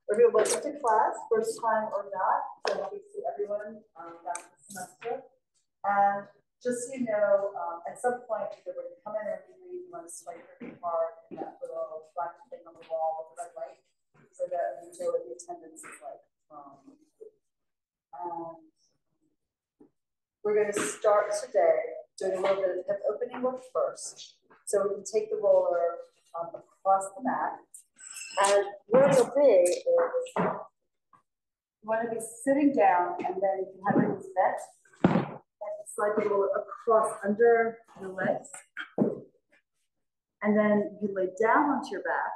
Welcome to class, first time or not. So happy to see everyone back this semester. And just so you know, at some point, either when you come in or you leave, you want to swipe your card in that little black thing on the wall with the red light, so that you know what the attendance is like. We're going to start today doing a little bit of hip opening work first. So we can take the roller across the mat. And where you'll be is you want to be sitting down, and then you can have your knees bent and slide the roller across under your legs. And then you can lay down onto your back.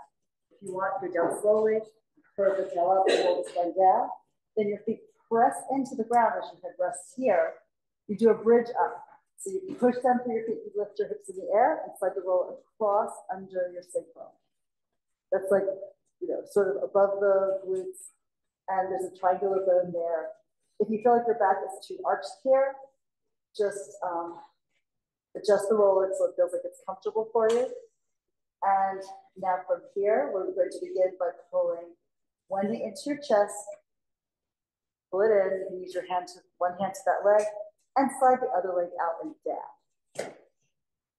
If you want, go down slowly, curve the tail up, and roll the spine down. Then your feet press into the ground as your head rests here. You do a bridge up. So you push down through your feet, you lift your hips in the air, and slide the roller across under your sacrum. That's like, you know, sort of above the glutes, and there's a triangular bone there. If you feel like your back is too arched here, just adjust the roller so it feels like it's comfortable for you. And now from here, we're going to begin by pulling one knee into your chest, pull it in, you can use your hand to one hand to that leg, and slide the other leg out and down.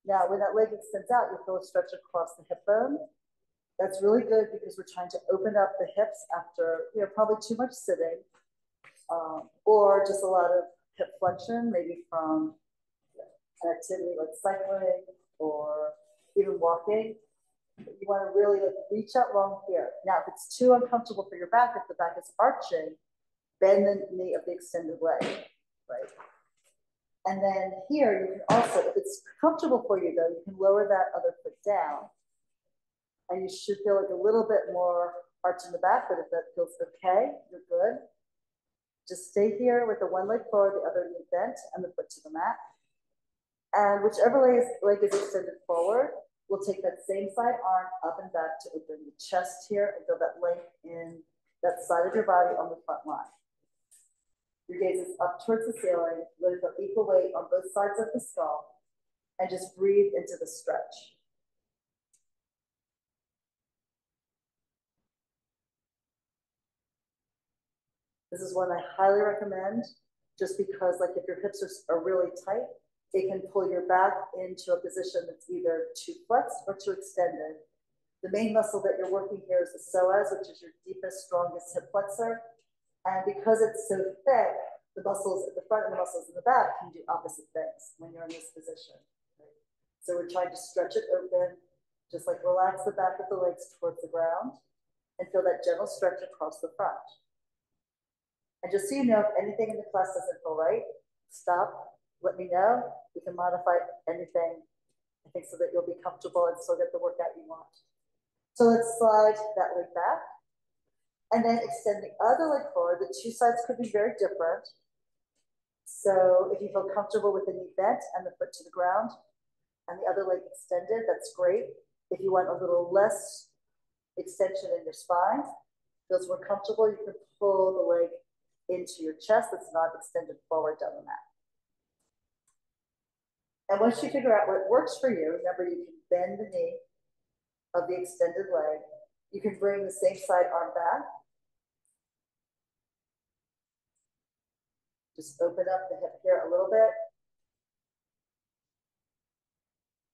Now, when that leg extends out, you'll feel a stretch across the hip bone. That's really good because we're trying to open up the hips after, you know, probably too much sitting, or just a lot of hip flexion, maybe from an activity like cycling or even walking. You want to really like reach out long here. Now, if it's too uncomfortable for your back, if the back is arching, bend the knee of the extended leg, right? And then here, you can also, if it's comfortable for you though, you can lower that other foot down. And you should feel like a little bit more arch in the back, but if that feels okay, you're good. Just stay here with the one leg forward, the other knee bent, and the foot to the mat. And whichever leg is extended forward, we'll take that same side arm up and back to open the chest here and feel that length in that side of your body on the front line. Your gaze is up towards the ceiling, let it feel equal weight on both sides of the skull, and just breathe into the stretch. This is one I highly recommend, just because like if your hips are really tight, it can pull your back into a position that's either too flexed or too extended. The main muscle that you're working here is the psoas, which is your deepest, strongest hip flexor. And because it's so thick, the muscles at the front and the muscles in the back can do opposite things when you're in this position. Right? So we're trying to stretch it open, just like relax the back of the legs towards the ground and feel that gentle stretch across the front. And just so you know, if anything in the class doesn't feel right, stop, let me know. We can modify anything, I think, so that you'll be comfortable and still get the workout you want. So let's slide that leg back and then extend the other leg forward. The two sides could be very different. So if you feel comfortable with the knee bent and the foot to the ground and the other leg extended, that's great. If you want a little less extension in your spine, feels more comfortable, you can pull the leg into your chest that's not extended forward down the mat. And once you figure out what works for you, remember you can bend the knee of the extended leg. You can bring the same side arm back. Just open up the hip here a little bit.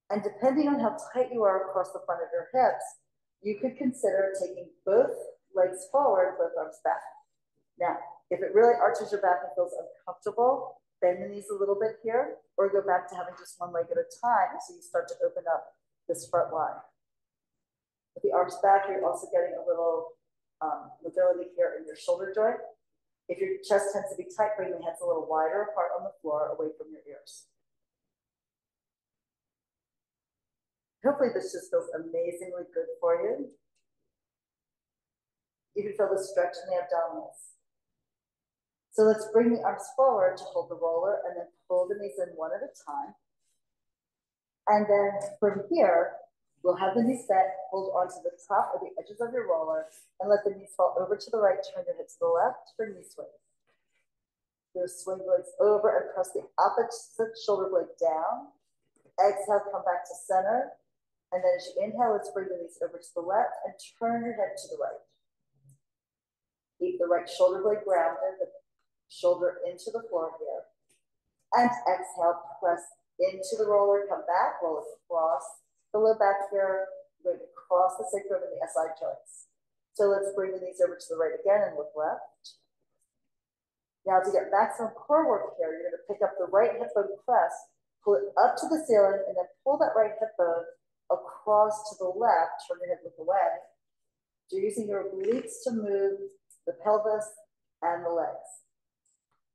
And depending on how tight you are across the front of your hips, you could consider taking both legs forward, both arms back. Now, if it really arches your back and feels uncomfortable, bend the knees a little bit here, or go back to having just one leg at a time so you start to open up this front line. With the arms back, you're also getting a little mobility here in your shoulder joint. If your chest tends to be tight, bring the hands a little wider apart on the floor, away from your ears. Hopefully this just feels amazingly good for you. You can feel the stretch in the abdominals. So let's bring the arms forward to hold the roller and then pull the knees in one at a time. And then from here, we'll have the knees bent, hold onto the top of the edges of your roller and let the knees fall over to the right, turn your hips to the left for knee swings. Just swing the legs over and press the opposite shoulder blade down. Exhale, come back to center. And then as you inhale, let's bring the knees over to the left and turn your head to the right. Keep the right shoulder blade grounded, the shoulder into the floor here. And exhale, press into the roller, come back, roll across the low back here, going across the sacrum and the SI joints. So let's bring the knees over to the right again and look left. Now to get maximum core work here, you're going to pick up the right hip bone press, pull it up to the ceiling, and then pull that right hip bone across to the left, turn your hip look away. You're using your obliques to move the pelvis and the legs.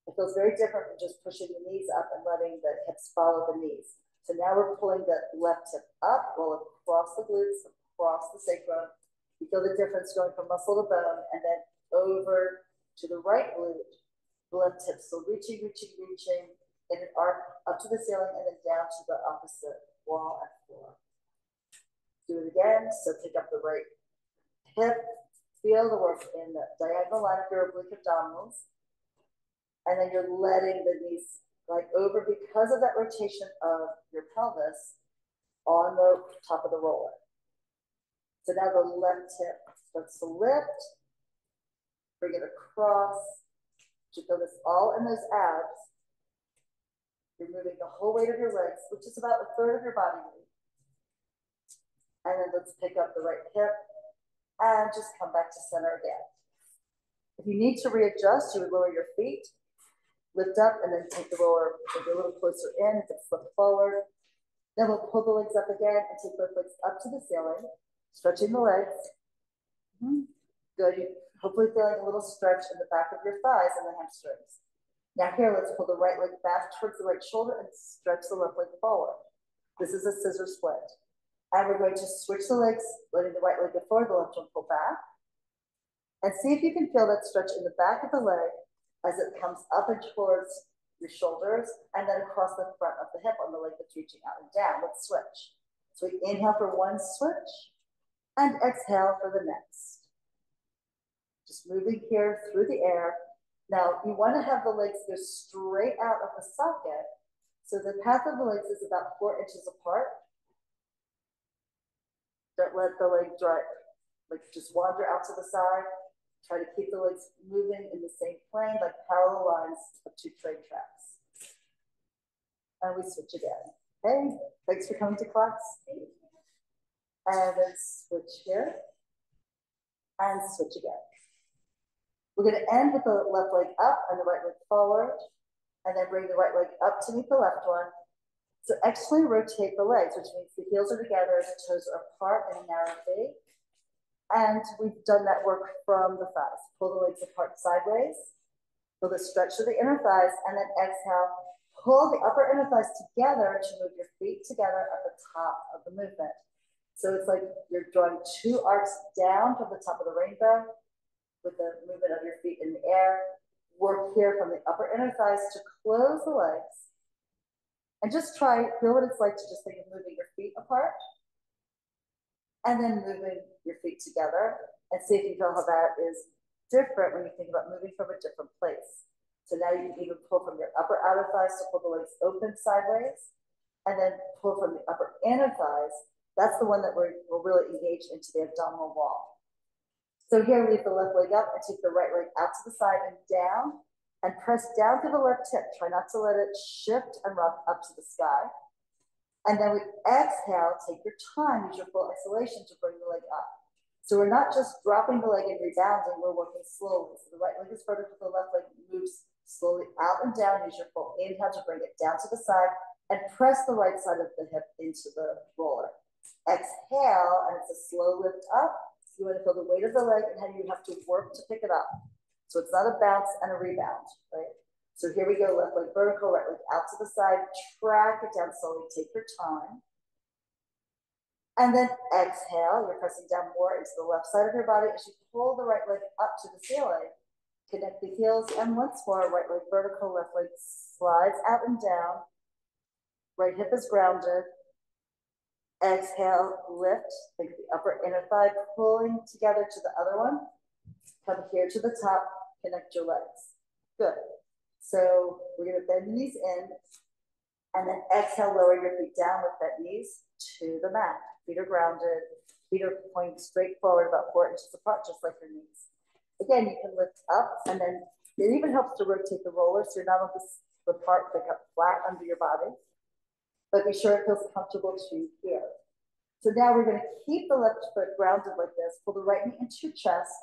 It feels very different from just pushing the knees up and letting the hips follow the knees. So now we're pulling the left hip up, roll across the glutes, across the sacrum. You feel the difference going from muscle to bone, and then over to the right glute, the left hip still reaching, in an arc up to the ceiling and then down to the opposite wall and floor. Do it again. So pick up the right hip, feel the work in the diagonal line of your oblique abdominals, and then you're letting the knees glide over because of that rotation of your pelvis on the top of the roller. So now the left hip starts to lift, bring it across. You feel this all in those abs. You're moving the whole weight of your legs, which is about a third of your body weight. And then let's pick up the right hip and just come back to center again. If you need to readjust, you would lower your feet, lift up, and then take the roller maybe a little closer in if it's flipped forward. Then we'll pull the legs up again and take both legs up to the ceiling, stretching the legs. Good. You're hopefully feeling a little stretch in the back of your thighs and the hamstrings. Now here, let's pull the right leg back towards the right shoulder and stretch the left leg forward. This is a scissor split. And we're going to switch the legs, letting the right leg go forward, the left one pull back. And see if you can feel that stretch in the back of the leg as it comes up and towards your shoulders and then across the front of the hip on the leg that's reaching out and down. Let's switch. So we inhale for one switch and exhale for the next. Just moving here through the air. Now, you want to have the legs go straight out of the socket. So the path of the legs is about 4 inches apart. Don't let the leg drive, like just wander out to the side. Try to keep the legs moving in the same plane, like parallel lines of 2 train tracks. And we switch again. Hey, thanks for coming to class. And then switch here. And switch again. We're going to end with the left leg up and the right leg forward, and then bring the right leg up to meet the left one. So externally rotate the legs, which means the heels are together, the toes are apart in a narrow V. And we've done that work from the thighs. Pull the legs apart sideways, feel the stretch of the inner thighs, and then exhale, pull the upper inner thighs together to move your feet together at the top of the movement. So it's like you're drawing 2 arcs down from the top of the rainbow, with the movement of your feet in the air. Work here from the upper inner thighs to close the legs. And just try, feel what it's like to just think of moving your feet apart. And then moving your feet together. And see if you feel how that is different when you think about moving from a different place. So now you can even pull from your upper outer thighs to pull the legs open sideways. And then pull from the upper inner thighs. That's the one that we're really engaged into the abdominal wall. So here, leave the left leg up and take the right leg out to the side and down, and press down to the left hip. Try not to let it shift and rock up to the sky. And then we exhale, take your time, use your full exhalation to bring the leg up. So we're not just dropping the leg and rebounding, we're working slowly. So the right leg is vertical, the left leg moves slowly out and down. Use your full inhale to bring it down to the side and press the right side of the hip into the roller. Exhale, and it's a slow lift up. You want to feel the weight of the leg and how you have to work to pick it up. So it's not a bounce and a rebound, right? So here we go, left leg vertical, right leg out to the side, track it down slowly, take your time. And then exhale, you're pressing down more into the left side of your body as you pull the right leg up to the ceiling. Connect the heels, and once more, right leg vertical, left leg slides out and down. Right hip is grounded. Exhale, lift, think of the upper inner thigh pulling together to the other one. Come here to the top, connect your legs. Good. So we're going to bend the knees in, and then exhale, lower your feet down with bent knees to the mat. Feet are grounded, feet are pointing straight forward about 4 inches apart, just like your knees. Again, you can lift up, and then it even helps to rotate the roller so you're not on the part that got flat under your body, but be sure it feels comfortable to you here. So now we're going to keep the left foot grounded like this, pull the right knee into your chest,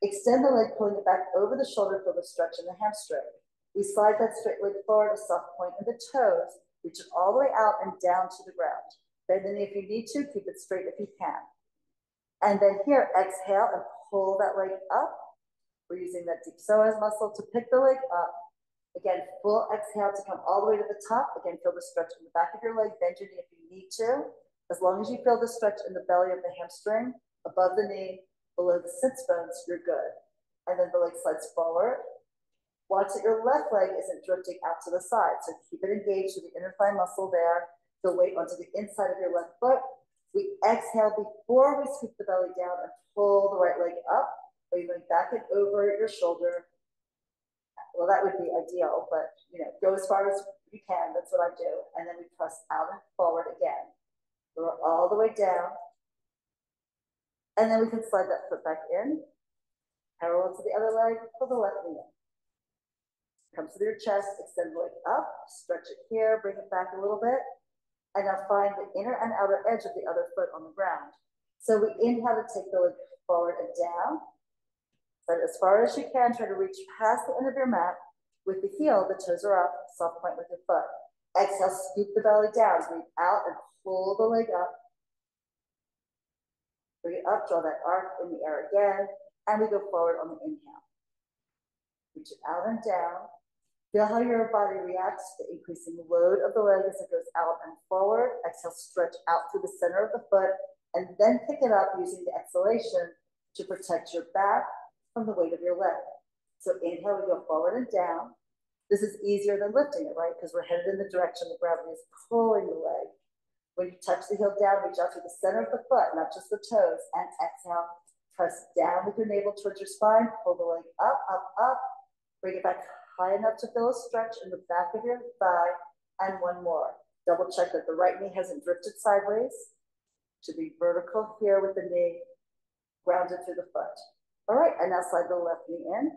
extend the leg, pulling it back over the shoulder for the stretch in the hamstring. We slide that straight leg forward, a soft point in the toes, reach it all the way out and down to the ground. Bend the knee if you need to, keep it straight if you can. And then here, exhale and pull that leg up. We're using that deep psoas muscle to pick the leg up. Again, full exhale to come all the way to the top. Again, feel the stretch in the back of your leg, bend your knee if you need to. As long as you feel the stretch in the belly of the hamstring, above the knee, below the sits bones, you're good. And then the leg slides forward. Watch that your left leg isn't drifting out to the side. So keep it engaged with the inner thigh muscle there. Feel weight onto the inside of your left foot. We exhale before we scoop the belly down and pull the right leg up. Or you're going back and over your shoulder. Well, that would be ideal, but go as far as you can. That's what I do. And then we press out and forward again. Lower all the way down. And then we can slide that foot back in. Parallel to the other leg, pull the left knee in. Come to your chest, extend the leg up, stretch it here, bring it back a little bit. And now find the inner and outer edge of the other foot on the ground. So we inhale to take the leg forward and down. But as far as you can, try to reach past the end of your mat. With the heel, the toes are up, soft point with your foot. Exhale, scoop the belly down, breathe out and pull the leg up. Bring it up, draw that arc in the air again, and we go forward on the inhale. Reach it out and down. Feel how your body reacts to the increasing load of the leg as it goes out and forward. Exhale, stretch out through the center of the foot, and then pick it up using the exhalation to protect your back from the weight of your leg. So inhale, we go forward and down. This is easier than lifting it, right? Because we're headed in the direction the gravity is pulling the leg. When you touch the heel down, reach out to the center of the foot, not just the toes, and exhale. Press down with your navel towards your spine, pull the leg up, up, up. Bring it back high enough to feel a stretch in the back of your thigh, and one more. Double check that the right knee hasn't drifted sideways. Should be vertical here with the knee grounded through the foot. All right, and now slide the left knee in.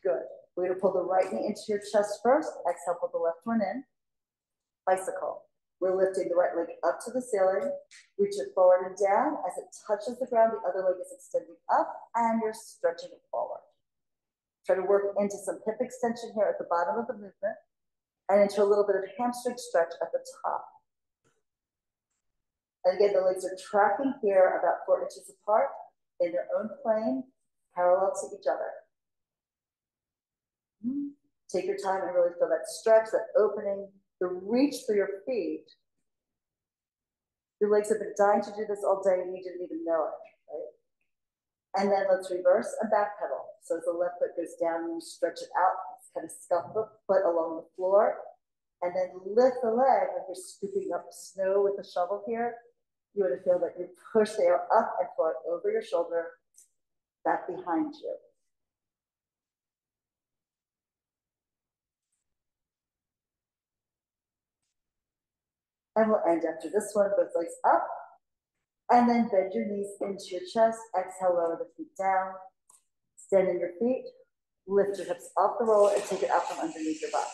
Good. We're gonna pull the right knee into your chest first. Exhale, pull the left one in. Bicycle. We're lifting the right leg up to the ceiling. Reach it forward and down. As it touches the ground, the other leg is extending up, and you're stretching it forward. Try to work into some hip extension here at the bottom of the movement, and into a little bit of hamstring stretch at the top. And again, the legs are tracking here about 4 inches apart in their own plane, parallel to each other. Take your time and really feel that stretch, that opening, the reach through your feet. Your legs have been dying to do this all day and you didn't even know it, right? And then let's reverse and back pedal. So as the left foot goes down, you stretch it out, kind of scuff the foot along the floor, and then lift the leg like you're scooping up snow with a shovel here. You want to feel that you push the air up and forward over your shoulder, back behind you. And we'll end after this one, both legs up. And then bend your knees into your chest. Exhale, lower the feet down. Stand on your feet. Lift your hips off the roller and take it out from underneath your body.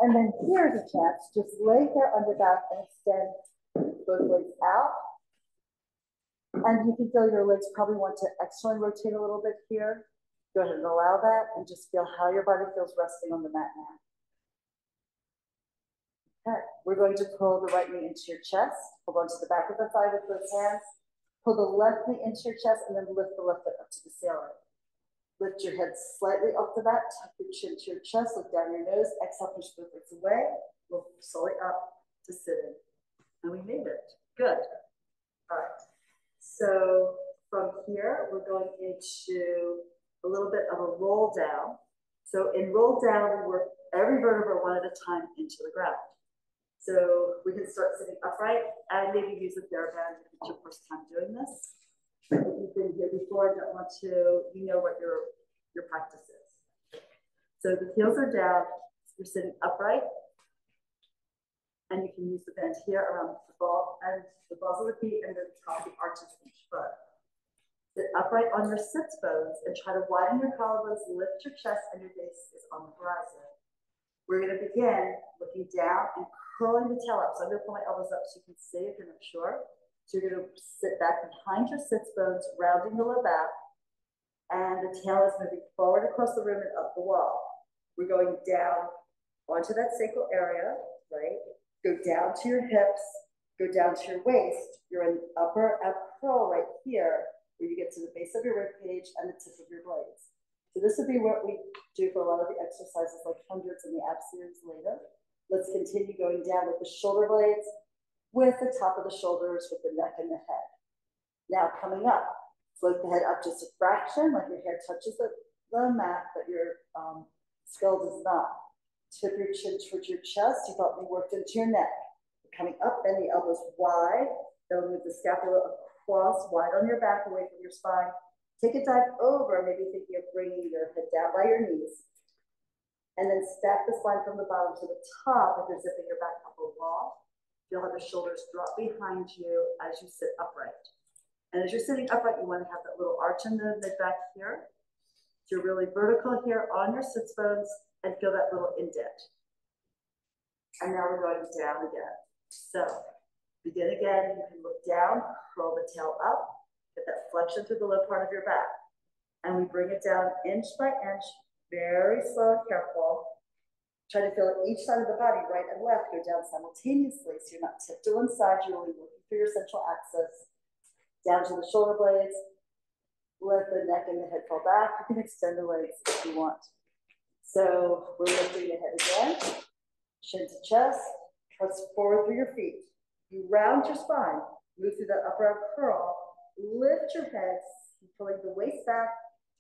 And then here's a chance. Just lay here on your back and extend both legs out. And you can feel your legs probably want to externally rotate a little bit here. Go ahead and allow that and just feel how your body feels resting on the mat now. Okay, we're going to pull the right knee into your chest. Hold on to the back of the thigh with both hands. Pull the left knee into your chest and then lift the left foot up to the ceiling. Lift your head slightly off the back, tuck your chin to your chest, look down your nose, exhale, push the legs away. We'll slowly up to sitting. And we made it. Good. All right. So from here, we're going into a little bit of a roll down. So in roll down, we work every vertebra one at a time into the ground. So we can start sitting upright and maybe use a TheraBand if it's your first time doing this. If you've been here before and don't want to, you know what your practice is. So the heels are down, you're sitting upright, and you can use the band here around the ball and the balls of the feet and the top of the arches of each foot. Sit upright on your sits bones and try to widen your collarbones, lift your chest, and your gaze is on the horizon. We're going to begin looking down and curling the tail up. So I'm going to pull my elbows up so you can see if you're not sure. So you're going to sit back behind your sits bones, rounding the low back, and the tail is moving forward across the room and up the wall. We're going down onto that sacral area, right? Go down to your hips, go down to your waist. You're in upper ab curl right here, where you get to the base of your rib cage and the tip of your blades. So this would be what we do for a lot of the exercises like hundreds in the ab series later. Let's continue going down with the shoulder blades, with the top of the shoulders, with the neck and the head. Now coming up, float the head up just a fraction, like your hair touches the mat, but your skull does not. Tip your chin towards your chest. You felt me worked into your neck. Coming up, bend the elbows wide. Then we'll move the scapula across, wide on your back, away from your spine. Take a dive over, maybe thinking of bringing your head down by your knees. And then stack the spine from the bottom to the top if you're zipping your back up a wall. You'll have the shoulders drop behind you as you sit upright. And as you're sitting upright, you want to have that little arch in the mid-back here. So you're really vertical here on your sits bones and feel that little indent. And now we're going down again. So begin again. You can look down, curl the tail up, get that flexion through the low part of your back. And we bring it down inch by inch, very slow and careful. Try to feel each side of the body, right and left, go down simultaneously. So you're not tipped to one side, you're really looking through your central axis. Down to the shoulder blades. Let the neck and the head fall back. You can extend the legs if you want. So we're lifting the head again. Chin to chest. Press forward through your feet. You round your spine. Move through that upper arm curl. Lift your head, pulling the waist back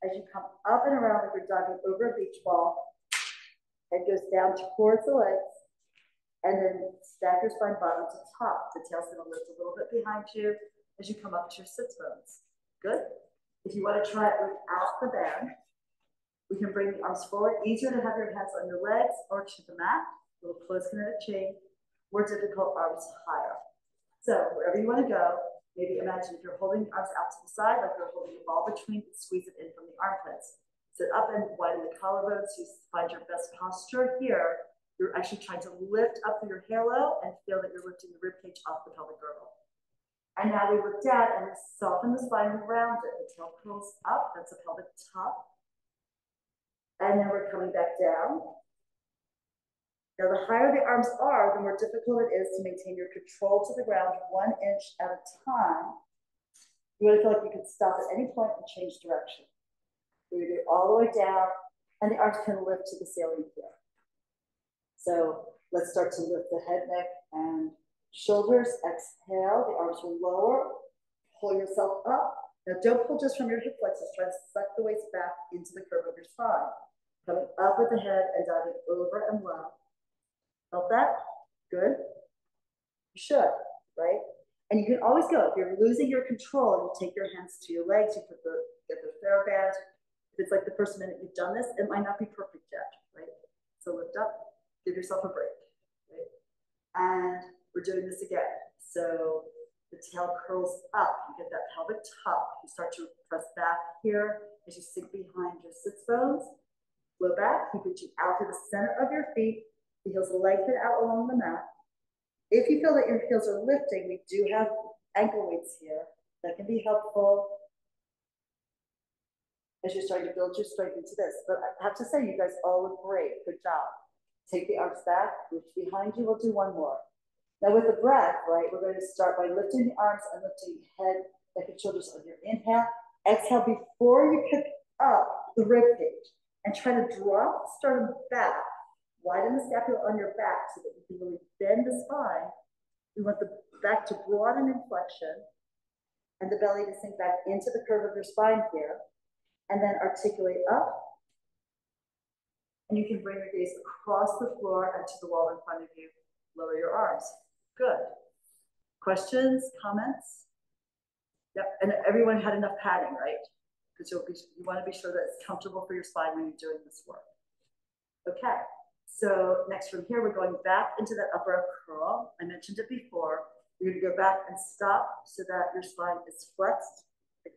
as you come up and around like you're diving over a beach ball. Head goes down towards the legs. And then stack your spine bottom to top. The tail's going to lift a little bit behind you as you come up to your sits bones. Good. If you want to try it without the band, we can bring the arms forward. Easier to have your hands on your legs or to the mat. A little close kinetic chain. More difficult, arms higher. So wherever you want to go, maybe imagine if you're holding the arms out to the side, like you're holding a ball between, squeeze it in from the armpits. Sit up and widen the collarbones. You find your best posture here. You're actually trying to lift up through your halo and feel that you're lifting the ribcage off the pelvic girdle. And now we look down and we soften the spine around it. The tail curls up, that's the pelvic top. And then we're coming back down. Now the higher the arms are, the more difficult it is to maintain your control to the ground 1 inch at a time. You want to feel like you can stop at any point and change direction. So you do it all the way down, and the arms can lift to the ceiling here. So let's start to lift the head, neck, and shoulders. Exhale, the arms will lower. Pull yourself up. Now don't pull just from your hip flexors. Try to suck the waist back into the curve of your spine. Coming up with the head and diving over and low. Felt that? Good. You should, right? And you can always go. If you're losing your control, you take your hands to your legs, you get the TheraBand. If it's like the first minute you've done this, it might not be perfect yet, right? So lift up, give yourself a break, right? And we're doing this again. So the tail curls up, you get that pelvic top. You start to press back here as you sink behind your sits bones. Flow back, keep reaching out to the center of your feet. The heels lengthen out along the mat. If you feel that your heels are lifting, we do have ankle weights here that can be helpful as you're starting to build your strength into this. But I have to say, you guys all look great. Good job. Take the arms back, reach behind you. We'll do one more. Now with the breath, right, we're going to start by lifting the arms and lifting head, neck, and shoulders on your inhale. Exhale before you pick up the rib cage and try to drop the sternum back. Widen the scapula on your back so that you can really bend the spine. We want the back to broaden in flexion and the belly to sink back into the curve of your spine here. And then articulate up. And you can bring your gaze across the floor and to the wall in front of you. Lower your arms. Good. Questions, comments? Yep, and everyone had enough padding, right? Because you want to be sure that it's comfortable for your spine when you're doing this work. Okay. So next from here, we're going back into that upper curl. I mentioned it before. You're going to go back and stop so that your spine is flexed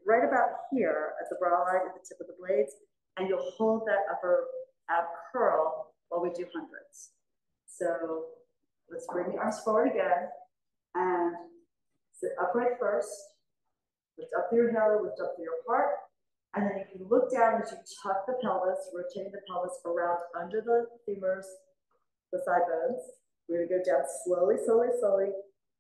right about here at the brow line at the tip of the blades, and you'll hold that upper ab curl while we do hundreds. So let's bring the arms forward again and sit upright first. Lift up through your halo, lift up through your heart, and then you can look down as you tuck the pelvis, rotating the pelvis around under the femurs, the thigh bones. We're gonna go down slowly, slowly, slowly.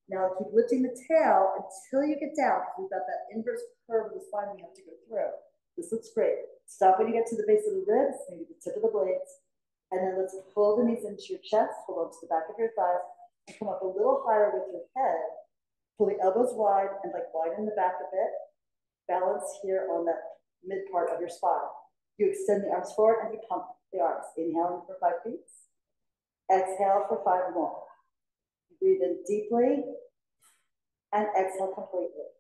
Now keep lifting the tail until you get down, because we've got that inverse curve of the spine we have to go through. This looks great. Stop when you get to the base of the ribs, maybe the tip of the blades, and then let's pull the knees into your chest, hold on to the back of your thighs, and come up a little higher with your head. Pull the elbows wide and like widen the back a bit. Balance here on that mid part of your spine. You extend the arms forward and you pump the arms. Inhaling for 5 beats. Exhale for 5 more. Breathe in deeply and exhale completely.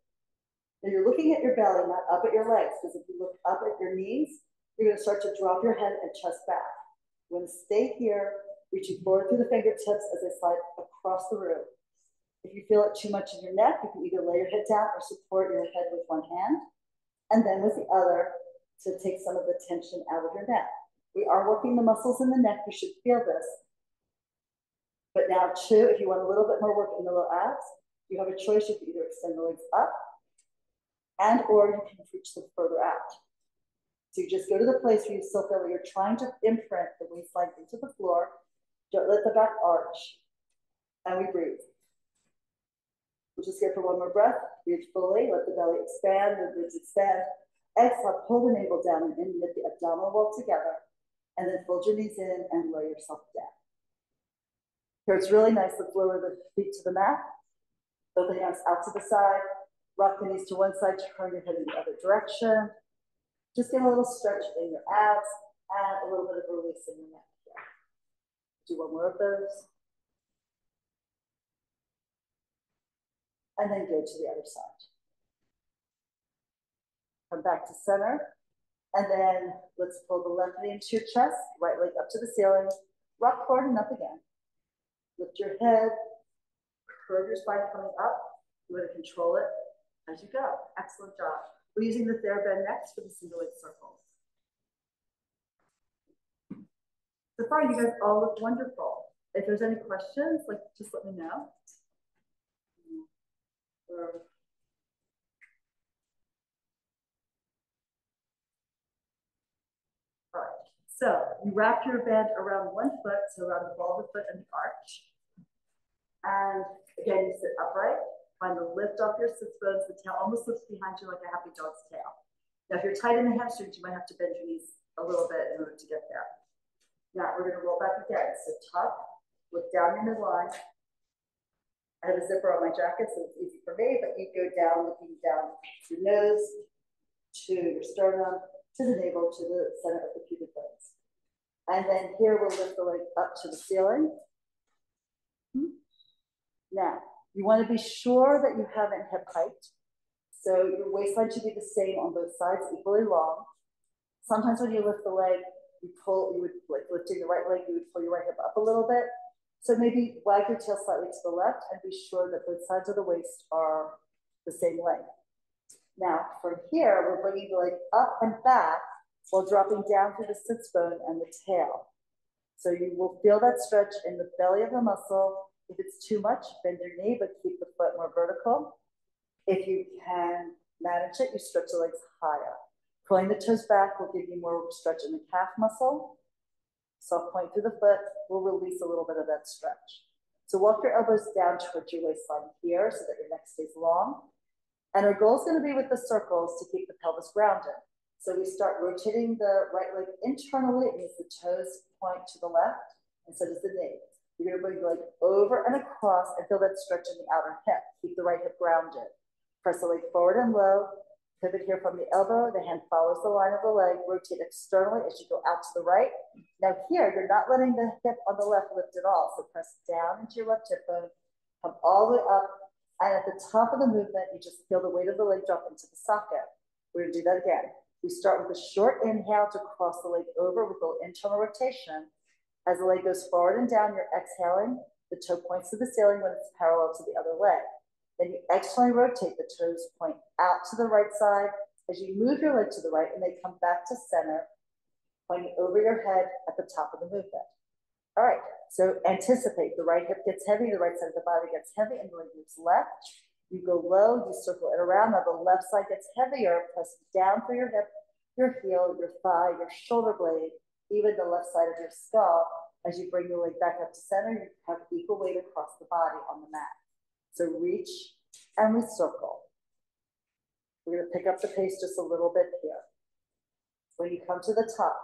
Now you're looking at your belly, not up at your legs, because if you look up at your knees, you're going to start to drop your head and chest back. You're going to stay here, reaching forward through the fingertips as they slide across the room. If you feel it too much in your neck, you can either lay your head down or support your head with one hand, and then with the other to take some of the tension out of your neck. We are working the muscles in the neck. You should feel this. But now too, if you want a little bit more work in the low abs, you have a choice. You can either extend the legs up and or you can reach them further out. So you just go to the place where you still feel that you're trying to imprint the waistline into the floor. Don't let the back arch. And we breathe. We'll just go for one more breath. Breathe fully. Let the belly expand, the ribs expand. Exhale, pull the navel down and in, knit the abdominal wall together. And then fold your knees in and lower yourself down. Here it's really nice. Let's lower the feet to the mat. Open the arms out to the side. Rock the knees to one side, turn your head in the other direction. Just get a little stretch in your abs and a little bit of release in your neck. Do one more of those. And then go to the other side. Come back to center. And then let's pull the left knee into your chest, right leg up to the ceiling. Rock forward and up again. Lift your head, curve your spine coming up. You want to control it as you go. Excellent job. We're using the TheraBand next for the single leg circles. So far, you guys all look wonderful. If there's any questions, like just let me know. All right, so you wrap your band around one foot, so around the ball of the foot and the arch. And again, you sit upright, find the lift off your sits bones, the tail almost lifts behind you like a happy dog's tail. Now, if you're tight in the hamstrings, you might have to bend your knees a little bit in order to get there. Now, we're gonna roll back again. So tuck, look down your midline. I have a zipper on my jacket, so it's easy for me, but you go down, looking down your nose to your sternum, to the navel, to the center of the pubic bones. And then here we'll lift the leg up to the ceiling. Now, you want to be sure that you haven't hip hiked. So your waistline should be the same on both sides, equally long. Sometimes when you lift the leg, you would, like lifting the right leg, you would pull your right hip up a little bit. So maybe wag your tail slightly to the left and be sure that both sides of the waist are the same length. Now, from here, we're bringing the leg up and back while dropping down through the sits bone and the tail. So you will feel that stretch in the belly of the muscle. If it's too much, bend your knee, but keep the foot more vertical. If you can manage it, you stretch the legs higher. Pulling the toes back will give you more stretch in the calf muscle. Soft point through the foot will release a little bit of that stretch. So walk your elbows down towards your waistline here so that your neck stays long. And our goal is going to be with the circles to keep the pelvis grounded. So we start rotating the right leg internally. It means the toes point to the left, and so does the knee. You're going to bring the leg over and across and feel that stretch in the outer hip. Keep the right hip grounded. Press the leg forward and low. Pivot here from the elbow. The hand follows the line of the leg. Rotate externally as you go out to the right. Now here, you're not letting the hip on the left lift at all. So press down into your left hip bone. Come all the way up. And at the top of the movement, you just feel the weight of the leg drop into the socket. We're going to do that again. We start with a short inhale to cross the leg over with a little internal rotation. As the leg goes forward and down, you're exhaling. The toe points to the ceiling when it's parallel to the other leg. Then you externally rotate, the toes point out to the right side as you move your leg to the right, and they come back to center, pointing over your head at the top of the movement. All right, so anticipate, the right hip gets heavy, the right side of the body gets heavy, and the leg moves left. You go low, you circle it around, now the left side gets heavier, press down for your hip, your heel, your thigh, your shoulder blade, even the left side of your skull. As you bring the leg back up to center, you have equal weight across the body on the mat. So reach and we circle. We're going to pick up the pace just a little bit here. When you come to the top,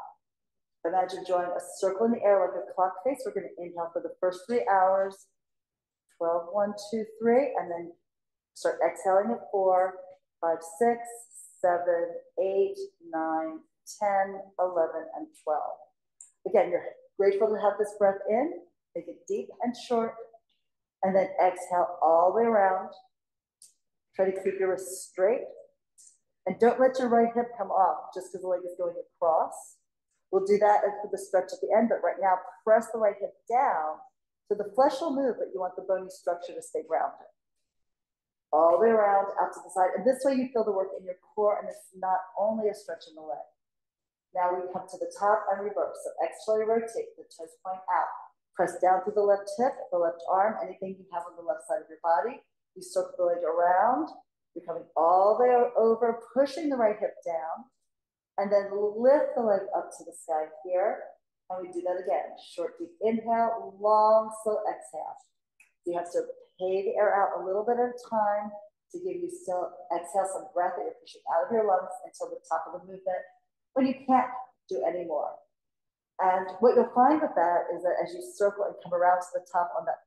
imagine drawing a circle in the air like a clock face. We're going to inhale for the first 3 hours, 12, 1, 2, 3, and then start exhaling at 4, 5, 6, 7, 8, 9, 10, 11, and 12. Again, you're grateful to have this breath in, make it deep and short, and then exhale all the way around. Try to keep your wrists straight, and don't let your right hip come off just because the leg is going across. We'll do that for the stretch at the end, but right now, press the right hip down so the flesh will move, but you want the bony structure to stay grounded. All the way around, out to the side, and this way you feel the work in your core, and it's not only a stretch in the leg. Now we come to the top and reverse. So externally rotate, the toes point out. Press down through the left hip, the left arm, anything you have on the left side of your body. You circle the leg around. You're coming all the way over, pushing the right hip down, and then lift the leg up to the sky here. And we do that again. Short, deep inhale, long, slow exhale. So you have to pay the air out a little bit at a time to give you still exhale some breath that you're pushing out of your lungs until the top of the movement, when you can't do any more. And what you'll find with that is that as you circle and come around to the top on that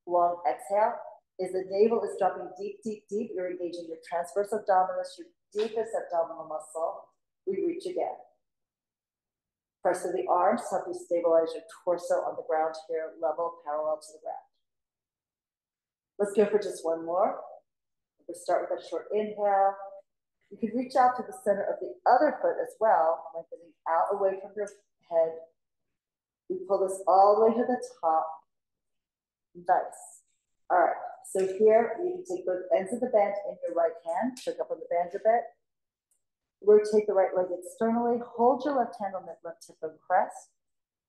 long exhale, is the navel is dropping deep, deep, deep. You're engaging your transverse abdominis, your deepest abdominal muscle. We reach again. Press to the arms to help you stabilize your torso on the ground here, level, parallel to the ground. Let's go for just one more. We'll start with a short inhale. You can reach out to the center of the other foot as well, lengthening out away from your head. We pull this all the way to the top. Nice. All right, so here you can take both ends of the band in your right hand, pick up on the band a bit. Rotate the right leg externally, hold your left hand on that left hip and press.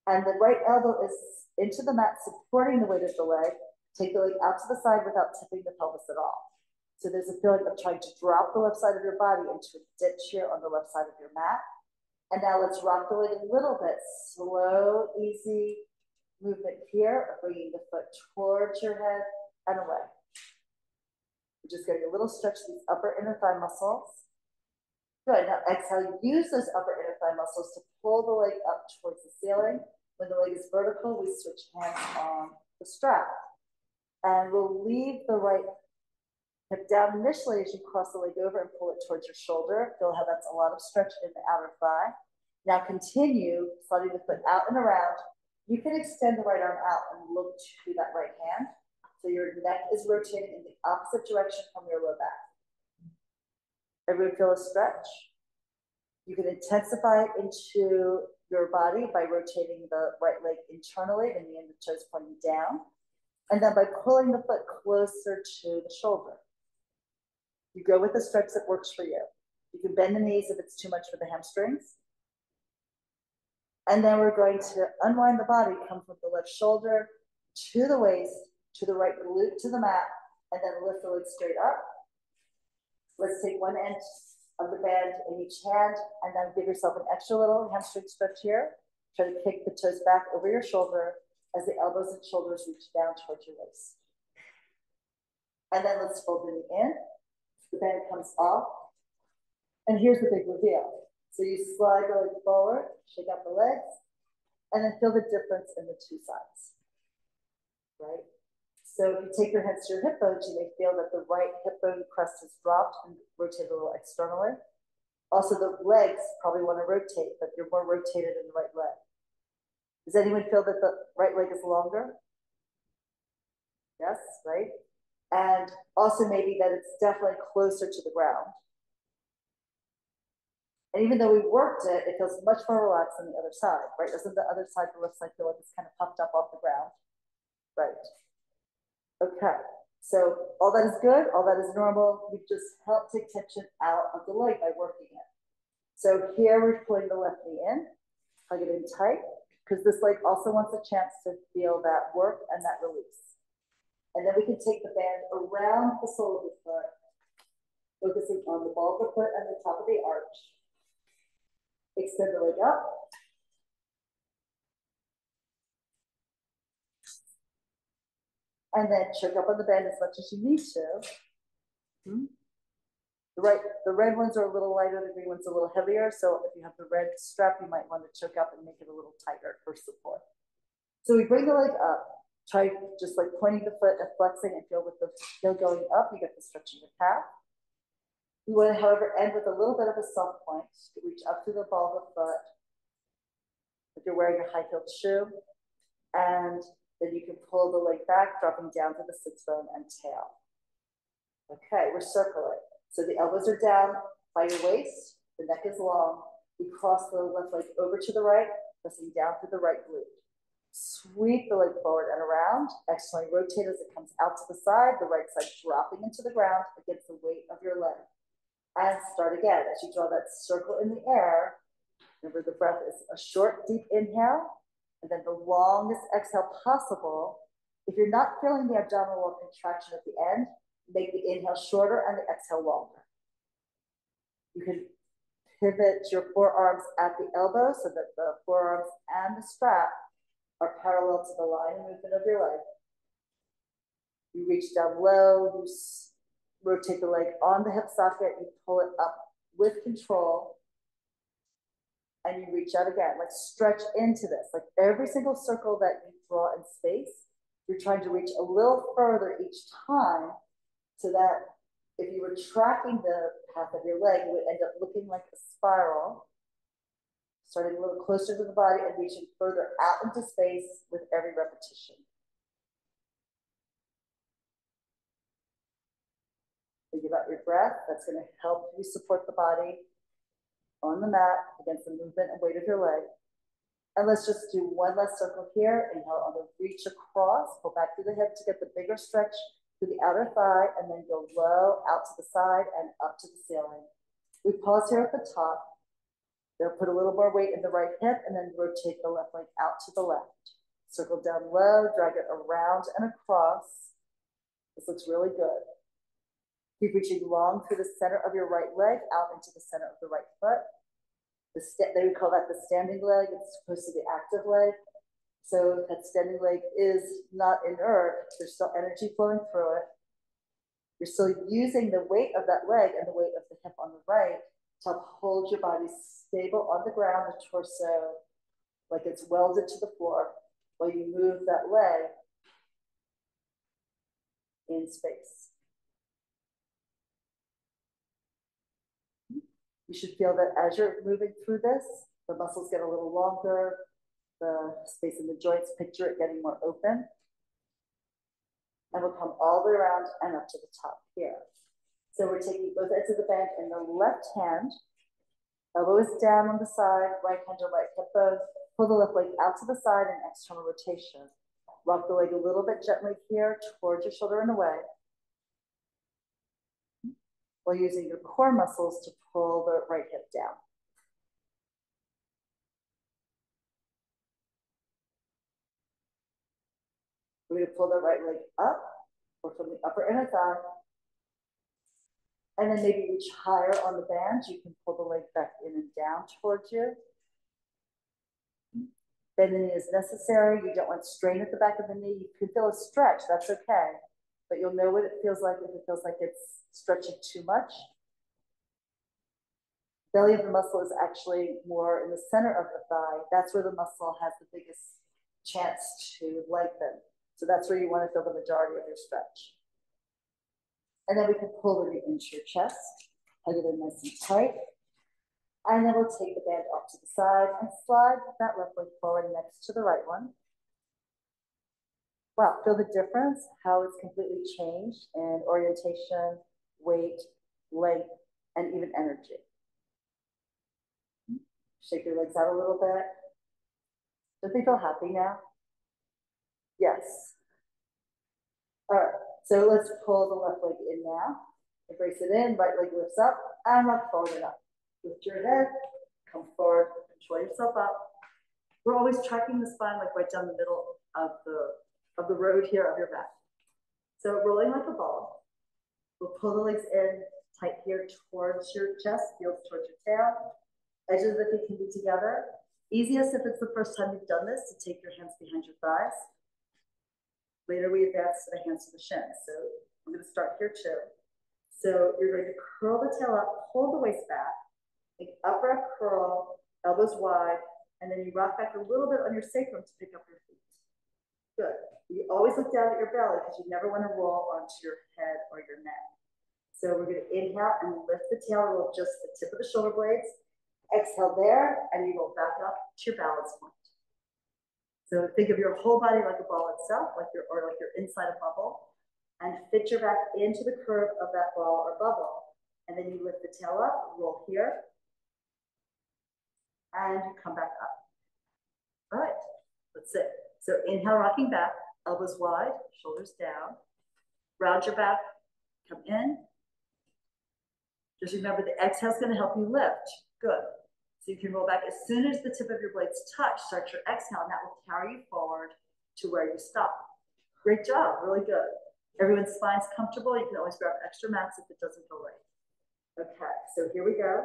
And the right elbow is into the mat, supporting the weight of the leg. Take the leg out to the side without tipping the pelvis at all. So there's a feeling of trying to drop the left side of your body into a ditch here on the left side of your mat. And now let's rock the leg a little bit. Slow, easy movement here, bringing the foot towards your head and away. We're just getting a little stretch to these upper inner thigh muscles. Good, now exhale, use those upper inner thigh muscles to pull the leg up towards the ceiling. When the leg is vertical, we switch hands on the strap. And we'll leave the right hip down initially as you cross the leg over and pull it towards your shoulder. Feel how that's a lot of stretch in the outer thigh. Now continue sliding the foot out and around. You can extend the right arm out and look to that right hand. So your neck is rotating in the opposite direction from your low back. Everyone feel a stretch? You can intensify it into your body by rotating the right leg internally, the knee and the toes pointing down. And then by pulling the foot closer to the shoulder. You go with the stretch that works for you. You can bend the knees if it's too much for the hamstrings. And then we're going to unwind the body, come from the left shoulder to the waist, to the right glute, to the mat, and then lift the leg straight up. Let's take one end of the band in each hand, and then give yourself an extra little hamstring stretch here. Try to kick the toes back over your shoulder as the elbows and shoulders reach down towards your waist. And then let's fold the knee in. The band comes off. And here's the big reveal. So you slide the leg forward, shake out the legs, and then feel the difference in the two sides, right? So if you take your hands to your hip bones, you may feel that the right hip bone crest has dropped and rotated a little externally. Also, the legs probably want to rotate, but you're more rotated in the right leg. Does anyone feel that the right leg is longer? Yes, right? And also maybe that it's definitely closer to the ground. And even though we worked it, it feels much more relaxed on the other side, right? Doesn't the other side, the left side, feel like it's kind of puffed up off the ground? Right. Okay. So all that is good, all that is normal. You just help take tension out of the leg by working it. So here we're pulling the left knee in, hug it in tight, because this leg also wants a chance to feel that work and that release. And then we can take the band around the sole of the foot, focusing on the ball of the foot and the top of the arch. Extend the leg up. And then choke up on the band as much as you need to. The red ones are a little lighter, the green ones are a little heavier. So if you have the red strap, you might want to choke up and make it a little tighter for support. So we bring the leg up, try just like pointing the foot and flexing and feel with the heel going up, you get the stretch in your calf. We want to, however, end with a little bit of a soft point to reach up to the ball of the foot. If you're wearing a high-heeled shoe, and then you can pull the leg back, dropping down to the sits bone and tail. Okay, we're circling. So the elbows are down by your waist, the neck is long. We cross the left leg over to the right, pressing down through the right glute. Sweep the leg forward and around, externally rotate as it comes out to the side, the right side dropping into the ground against the weight of your leg. And start again. As you draw that circle in the air, remember the breath is a short, deep inhale, and then the longest exhale possible. If you're not feeling the abdominal wall contraction at the end, make the inhale shorter and the exhale longer. You can pivot your forearms at the elbow so that the forearms and the strap are parallel to the line of movement of your leg. You reach down low, you rotate the leg on the hip socket, you pull it up with control, and you reach out again, like stretch into this. Like every single circle that you draw in space, you're trying to reach a little further each time so that if you were tracking the path of your leg, it would end up looking like a spiral, starting a little closer to the body and reaching further out into space with every repetition. Think about your breath. That's going to help you support the body on the mat against the movement and weight of your leg. And let's just do one last circle here. Inhale on the reach across, pull back through the hip to get the bigger stretch through the outer thigh, and then go low out to the side and up to the ceiling. We pause here at the top. They'll put a little more weight in the right hip and then rotate the left leg out to the left. Circle down low, drag it around and across. This looks really good. Keep reaching long through the center of your right leg out into the center of the right foot. They would call that the standing leg. It's supposed to be the active leg. So that standing leg is not inert. There's still energy flowing through it. You're still using the weight of that leg and the weight of the hip on the right to help hold your body stable on the ground, the torso, like it's welded to the floor, while you move that leg in space. You should feel that as you're moving through this, the muscles get a little longer, the space in the joints, picture it getting more open. And we'll come all the way around and up to the top here. So we're taking both ends of the band in the left hand, elbow is down on the side, right hand to right hip bone, pull the left leg out to the side and external rotation. Rock the leg a little bit gently here towards your shoulder and away, while using your core muscles to pull the right hip down. We're going to pull the right leg up or from the upper inner thigh. And then maybe reach higher on the band. You can pull the leg back in and down towards you. Bend the knee is necessary. You don't want strain at the back of the knee. You can feel a stretch, that's okay. But you'll know what it feels like if it feels like it's stretching too much. Belly of the muscle is actually more in the center of the thigh. That's where the muscle has the biggest chance to lengthen. So that's where you want to feel the majority of your stretch. And then we can pull the knee into your chest, hug it in nice and tight. And then we'll take the band off to the side and slide that left leg forward next to the right one. Wow, feel the difference, how it's completely changed in orientation, weight, length, and even energy. Shake your legs out a little bit. Don't they feel happy now? Yes. All right, So let's pull the left leg in now. Embrace it in, right leg lifts up, and rock forward and up. Lift your head, come forward, control yourself up. We're always tracking the spine like right down the middle of the road here of your back. So rolling like a ball. We'll pull the legs in tight here towards your chest, heels towards your tail. Edges of the feet can be together. Easiest if it's the first time you've done this to take your hands behind your thighs. Later we advance to the hands to the shins. So I'm going to start here too. So you're going to curl the tail up, hold the waist back, make upper up curl, elbows wide, and then you rock back a little bit on your sacrum to pick up your feet. Good. You always look down at your belly because you never want to roll onto your head or your neck. So we're going to inhale and lift the tail, roll just the tip of the shoulder blades. Exhale there, and you roll back up to your balance point. So think of your whole body like a ball itself, like you're inside a bubble, and fit your back into the curve of that ball or bubble. And then you lift the tail up, roll here, and you come back up. All right, let's sit. So inhale, rocking back, elbows wide, shoulders down. Round your back, come in. Just remember the exhale is going to help you lift. Good. So you can roll back as soon as the tip of your blades touch, start your exhale, and that will carry you forward to where you stop. Great job, really good. Everyone's spine's comfortable. You can always grab extra mats if it doesn't feel right. Okay, so here we go.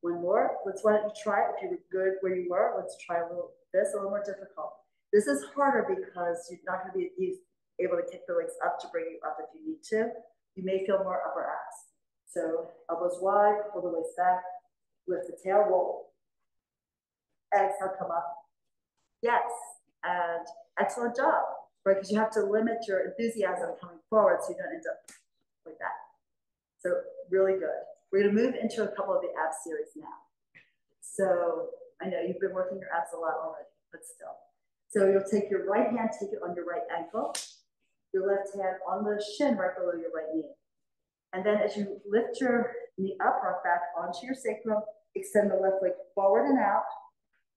One more. Why don't you try it? If you were good where you were, let's try a little more difficult. This is harder because you're not going to be able to kick the legs up to bring you up if you need to. You may feel more upper abs. So elbows wide, pull the waist back, lift the tail, roll. Exhale, come up. Yes, and excellent job, right? Because you have to limit your enthusiasm coming forward so you don't end up like that. So really good. We're going to move into a couple of the ab series now. So I know you've been working your abs a lot already, but still. So you'll take your right hand, take it on your right ankle, your left hand on the shin right below your right knee. And then as you lift your knee up, rock back onto your sacrum, extend the left leg forward and out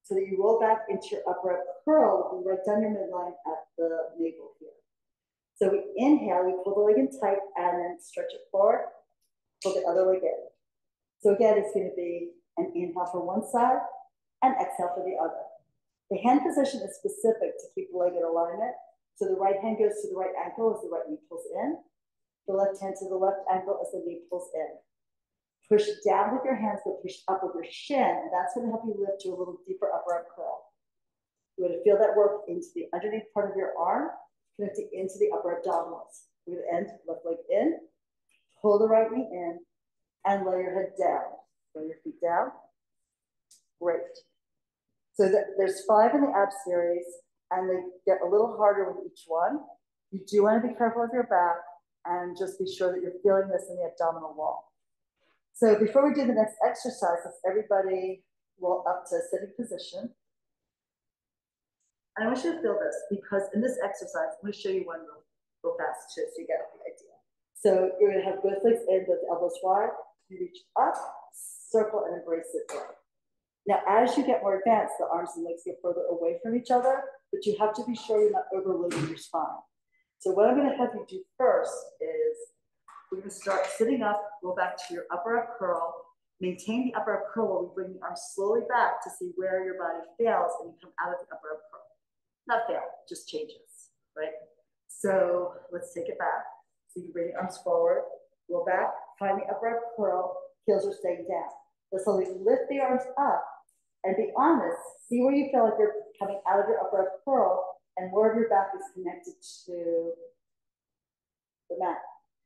so that you roll back into your upper curl, looking right down your midline at the navel here. So we inhale, you pull the leg in tight and then stretch it forward, pull the other leg in. So again, it's going to be an inhale for one side and exhale for the other. The hand position is specific to keep the leg in alignment. So the right hand goes to the right ankle as the right knee pulls in. The left hand to the left ankle as the knee pulls in. Push down with your hands, but push up with your shin, and that's going to help you lift to a little deeper upper up curl. You're going to feel that work into the underneath part of your arm, connecting into the upper abdominals. We're going to end left leg in, pull the right knee in, and lay your head down. Lay your feet down. Great. So there's 5 in the ab series, and they get a little harder with each one. You do want to be careful of your back, and just be sure that you're feeling this in the abdominal wall. So before we do the next exercise, let's everybody roll up to a sitting position. And I want you to feel this because in this exercise, I'm going to show you one real fast too, so you get the idea. So you're going to have both legs in, both elbows wide. You reach up, circle, and embrace it down. Now, as you get more advanced, the arms and legs get further away from each other, but you have to be sure you're not overloading your spine. So what I'm going to have you do first is we're going to start sitting up, go back to your upper up curl, maintain the upper up curl while we bring the arms slowly back to see where your body fails and you come out of the upper up curl. Not fail, just changes, right? So let's take it back. So you bring the arms forward, go back, find the upper up curl, heels are staying down. Let's slowly lift the arms up and be honest, see where you feel like you're coming out of your upper up curl and where your back is connected to the mat.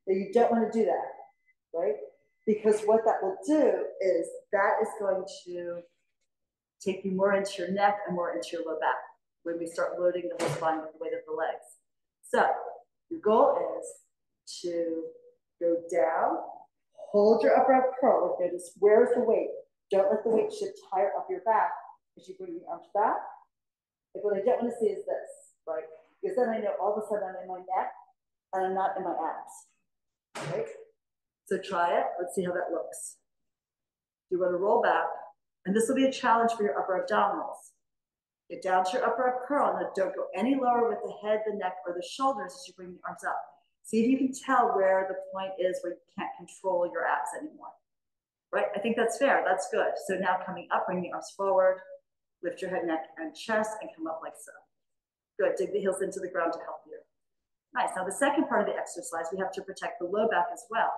Now you don't want to do that, right? Because what that will do is that is going to take you more into your neck and more into your low back when we start loading the whole spine with the weight of the legs. So your goal is to go down, hold your upper up curl. Like notice where's the weight. Don't let the weight shift higher up your back as you bring the arms back. Like what I don't want to see is this, right? Because then I know all of a sudden I'm in my neck and I'm not in my abs, right? So try it. Let's see how that looks. You want to roll back, and this will be a challenge for your upper abdominals. Get down to your upper up curl, and don't go any lower with the head, the neck, or the shoulders as you bring the arms up. See if you can tell where the point is where you can't control your abs anymore. Right? I think that's fair. That's good. So now coming up, bring the arms forward, lift your head, neck, and chest, and come up like so. Good. Dig the heels into the ground to help you. Nice. Now the second part of the exercise, we have to protect the low back as well.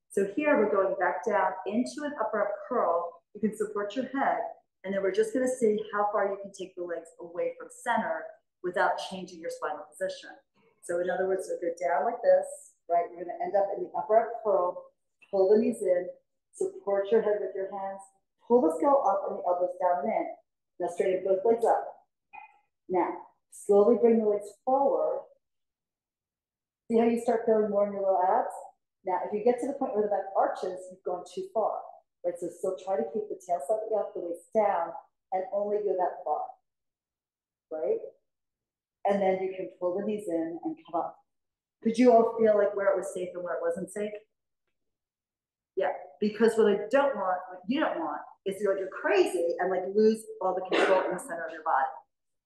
So here we're going back down into an upper up curl. You can support your head, and then we're just going to see how far you can take the legs away from center without changing your spinal position. So in other words, so go down like this, right? You're going to end up in the upper up curl, pull the knees in, support your head with your hands, pull the skull up and the elbows down and in. Now straighten both legs up. Now, slowly bring the legs forward. See how you start feeling more in your low abs? Now, if you get to the point where the back arches, you've gone too far, right? So still try to keep the tail slightly up, the waist down, and only go that far, right? And then you can pull the knees in and come up. Could you all feel like where it was safe and where it wasn't safe? Yeah, because what I don't want, what you don't want, is to feel like you're crazy and like lose all the control in the center of your body,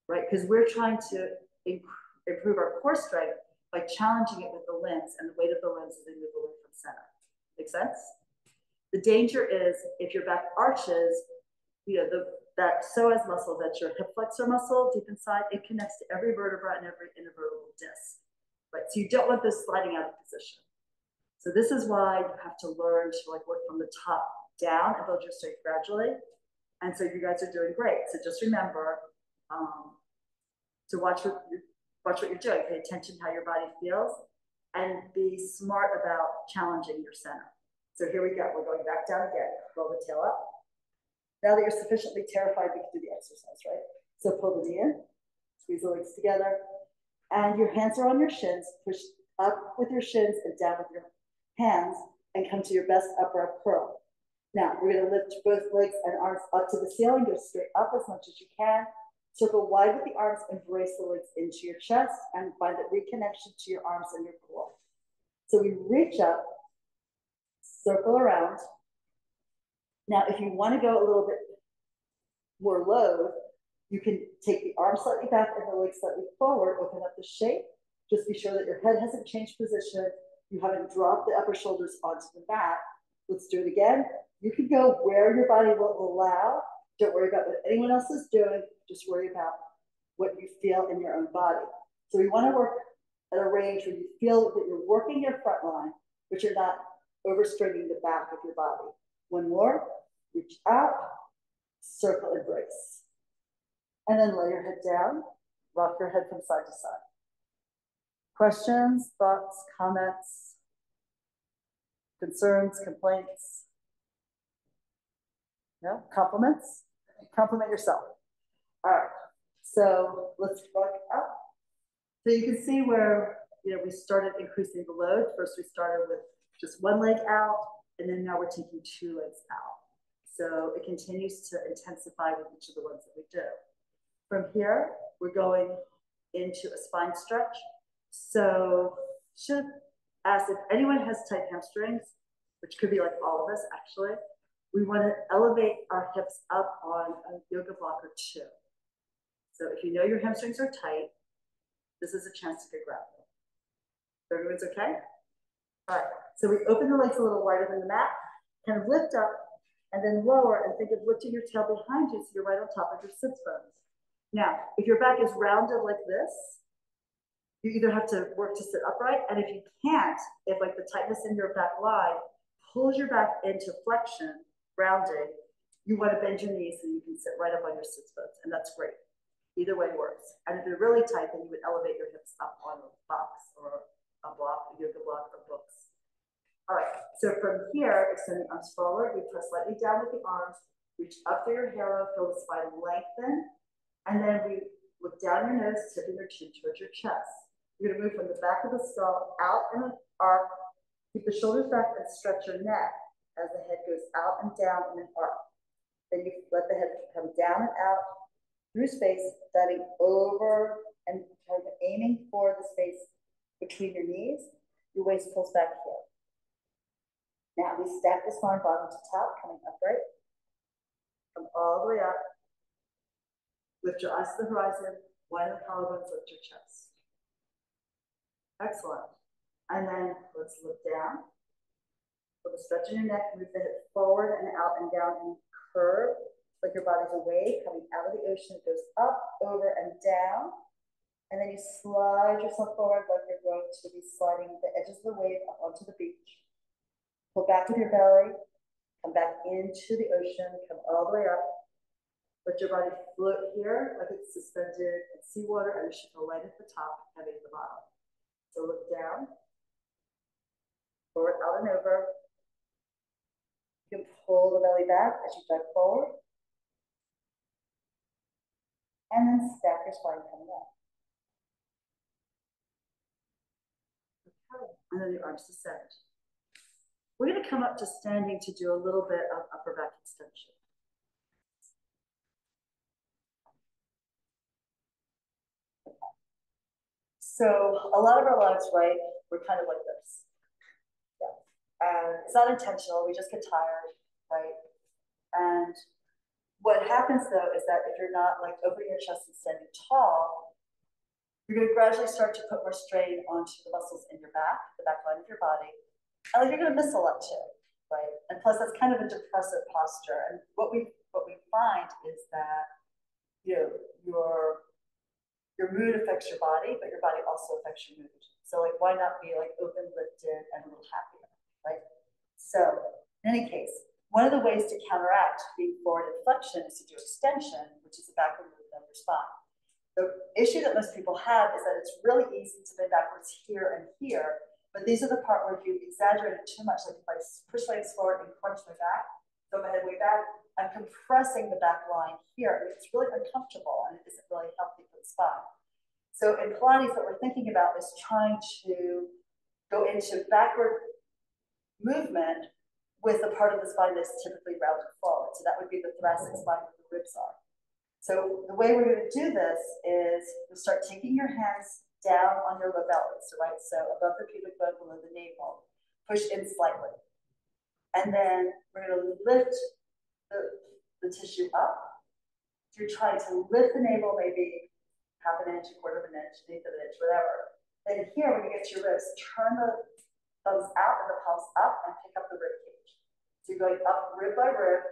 right? Because we're trying to improve our core strength by challenging it with the limbs and the weight of the limbs as they move away from center. Make sense? The danger is if your back arches, you know, that psoas muscle, that's your hip flexor muscle deep inside, it connects to every vertebra and every intervertebral disc, right? So you don't want this sliding out of position. So this is why you have to learn to like work from the top down and build your strength gradually. And so you guys are doing great. So just remember to watch what you're doing. Pay attention to how your body feels and be smart about challenging your center. So here we go. We're going back down again. Roll the tail up. Now that you're sufficiently terrified, we can do the exercise, right? So pull the knee in, squeeze the legs together, and your hands are on your shins. Push up with your shins and down with your hands and come to your best upper up curl. Now, we're going to lift both legs and arms up to the ceiling. Go straight up as much as you can. Circle wide with the arms, embrace the legs into your chest, and find that reconnection to your arms and your core. So we reach up, circle around. Now, if you want to go a little bit more low, you can take the arms slightly back and the legs slightly forward, open up the shape. Just be sure that your head hasn't changed position. You haven't dropped the upper shoulders onto the mat. Let's do it again. You can go where your body will allow. Don't worry about what anyone else is doing. Just worry about what you feel in your own body. So we want to work at a range where you feel that you're working your front line, but you're not overstraining the back of your body. One more. Reach out, circle, embrace. And then lay your head down. Rock your head from side to side. Questions, thoughts, comments, concerns, complaints? No? Compliments? Compliment yourself. All right. So let's look up. So you can see where we started increasing the load. First, we started with just one leg out, and then now we're taking two legs out. So it continues to intensify with each of the ones that we do. From here, we're going into a spine stretch. So should ask if anyone has tight hamstrings, which could be like all of us actually, we want to elevate our hips up on a yoga block or two. So if you know your hamstrings are tight, this is a chance to get grounded. So everyone's okay? All right, so we open the legs a little wider than the mat, kind of lift up and then lower and think of lifting your tail behind you so you're right on top of your sits bones. Now, if your back is rounded like this, you either have to work to sit upright, and if you can't, if like the tightness in your back line pulls your back into flexion, rounding, you want to bend your knees so you can sit right up on your sits bones, and that's great. Either way works. And if you're really tight, then you would elevate your hips up on a box or a block, a yoga block, or books. All right, so from here, extend the arms forward. We press slightly down with the arms, reach up through your halo, feel the spine lengthen, and then we look down your nose, tipping your chin towards your chest. You're going to move from the back of the skull out in an arc. Keep the shoulders back and stretch your neck as the head goes out and down in an arc. Then you let the head come down and out through space, diving over and kind of aiming for the space between your knees. Your waist pulls back here. Now we stack the spine bottom to top, coming upright. Come all the way up. Lift your eyes to the horizon. Widen the collarbones, lift your chest. Excellent. And then let's look down. Put a stretch in your neck, move the hip forward and out and down and curve. Like your body's a wave coming out of the ocean. It goes up, over, and down. And then you slide yourself forward like you're going to be sliding the edges of the wave up onto the beach. Pull back with your belly, come back into the ocean, come all the way up. Let your body float here like it's suspended in seawater, and it should go light at the top, heavy at the bottom. So look down, forward, out and over. You can pull the belly back as you dive forward. And then stack your spine coming up. Okay. And then the arms descend. We're going to come up to standing to do a little bit of upper back extension. So a lot of our lives, right, we're kind of like this. Yeah. And it's not intentional. We just get tired, right? And what happens, though, is that if you're not like opening your chest and standing tall, you're going to gradually start to put more strain onto the muscles in your back, the back line of your body. And like, you're going to miss a lot too, right? And plus, that's kind of a depressive posture. And what we find is that, you know, your mood affects your body, but your body also affects your mood. So like, why not be like open, lifted, and a little happier, right? So in any case, one of the ways to counteract being forward in flexion is to do extension, which is a backward movement of your spine. The issue that most people have is that it's really easy to bend backwards here and here, but these are the part where if you exaggerate it too much, like if I push legs forward and crunch my back, throw my head way back, I'm compressing the back line here. And it's really uncomfortable and it isn't really healthy for the spine. So in Pilates, what we're thinking about is trying to go into backward movement with the part of the spine that's typically rounded forward. So that would be the thoracic spine where the ribs are. So the way we're going to do this is you'll start taking your hands down on your low belly. So right, so above the pubic bone, below the navel. Push in slightly. And then we're going to lift the tissue up. So you're trying to lift the navel maybe half an inch, a quarter of an inch, an eighth of an inch, whatever. Then here, when you get to your ribs, turn the thumbs out and the palms up and pick up the rib cage. So you're going up rib by rib.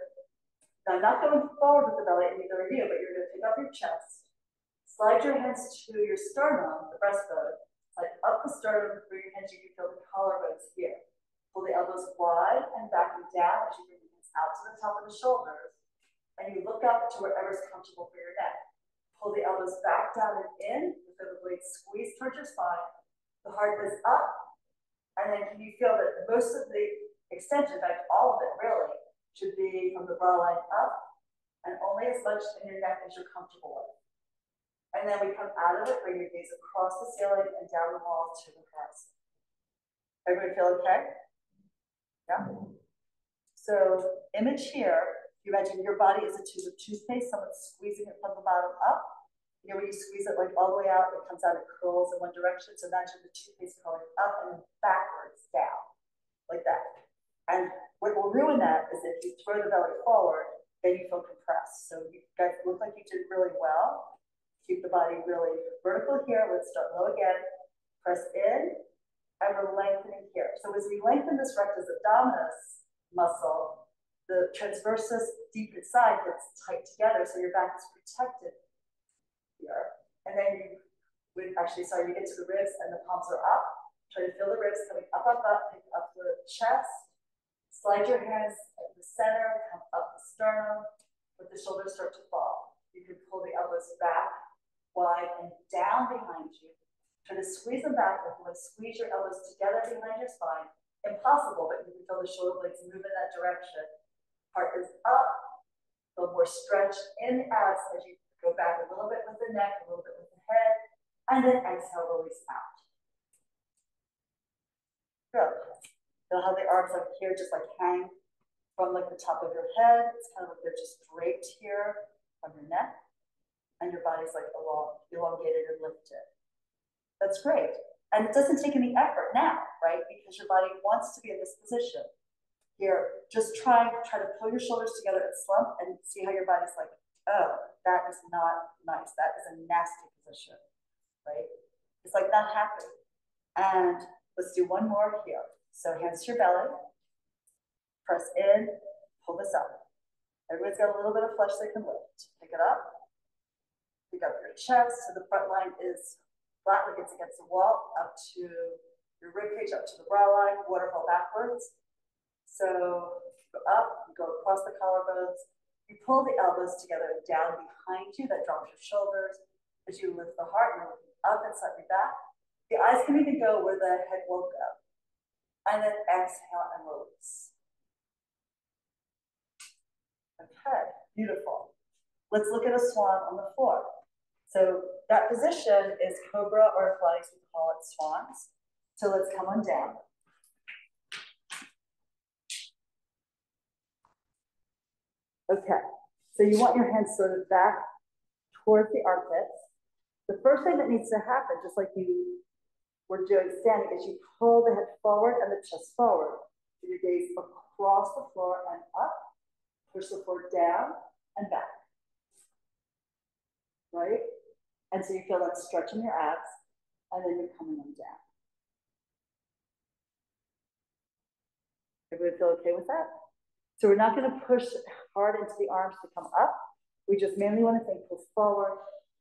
Now, not going forward with the belly and either of you, but you're going to pick up your chest. Slide your hands to your sternum, the breastbone. Slide up the sternum through your hands. You can feel the collarbones here. Pull the elbows wide and back and down as you bring the hands out to the top of the shoulders. And you look up to wherever's comfortable for your neck. Pull the elbows back down and in. Feel the blades squeeze towards your spine. The heart goes up. And then can you feel that most of the extension, in fact, all of it really, should be from the bra line up and only as much in your neck as you're comfortable with. And then we come out of it, bring your gaze across the ceiling and down the wall to the horizon. Everybody feel okay? Yeah? So image here, you imagine your body is a tube of toothpaste, someone's squeezing it from the bottom up. You know, when you squeeze it like all the way out, it comes out, it curls in one direction. So imagine the toothpaste curling up and then backwards down, like that. And what will ruin that is if you throw the belly forward, then you feel compressed. So you guys look like you did really well. Keep the body really vertical here. Let's start low again. Press in, and we're lengthening here. So as we lengthen this rectus abdominis muscle, the transversus deep inside gets tight together, so your back is protected here. And then you would actually, sorry, you get to the ribs and the palms are up. Try to feel the ribs coming up, up, up, pick up the chest. Slide your hands at the center, come up the sternum, let the shoulders start to fall. You can pull the elbows back, wide, and down behind you. Try to squeeze them back. If you want to squeeze your elbows together behind your spine, impossible, but you can feel the shoulder blades move in that direction. Heart is up, a little more stretch in abs as you go back a little bit with the neck, a little bit with the head, and then exhale, release out. Good. Feel how the arms up here just like hang from like the top of your head. It's kind of like they're just draped here from your neck. And your body's like elongated and lifted. That's great. And it doesn't take any effort now, right? Because your body wants to be in this position. Here, just try to pull your shoulders together and slump and see how your body's like, oh, that is not nice. That is a nasty position, right? It's like not happy. And Let's do one more here. So hands to your belly, press in, pull this up. Everybody's got a little bit of flesh they can lift. Pick it up, pick up your chest so the front line is flat like it's against the wall, up to your rib cage, up to the brow line, waterfall backwards. So go up, you go across the collarbones, you pull the elbows together and down behind you, that drops your shoulders. As you lift the heart, you're looking up and slightly back. The eyes can even go where the head won't go. And then exhale and release. Okay, beautiful. Let's look at a swan on the floor. So that position is cobra, or Pilates, we call it swans. So let's come on down. Okay, so you want your hands sort of back towards the armpits. The first thing that needs to happen, just like you were doing standing, is you pull the head forward and the chest forward. So your gaze across the floor and up, push the floor down and back. Right? And so you feel that stretch in your abs, and then you're coming them down. Everybody feel okay with that? So we're not going to push hard into the arms to come up. We just mainly want to think, pull forward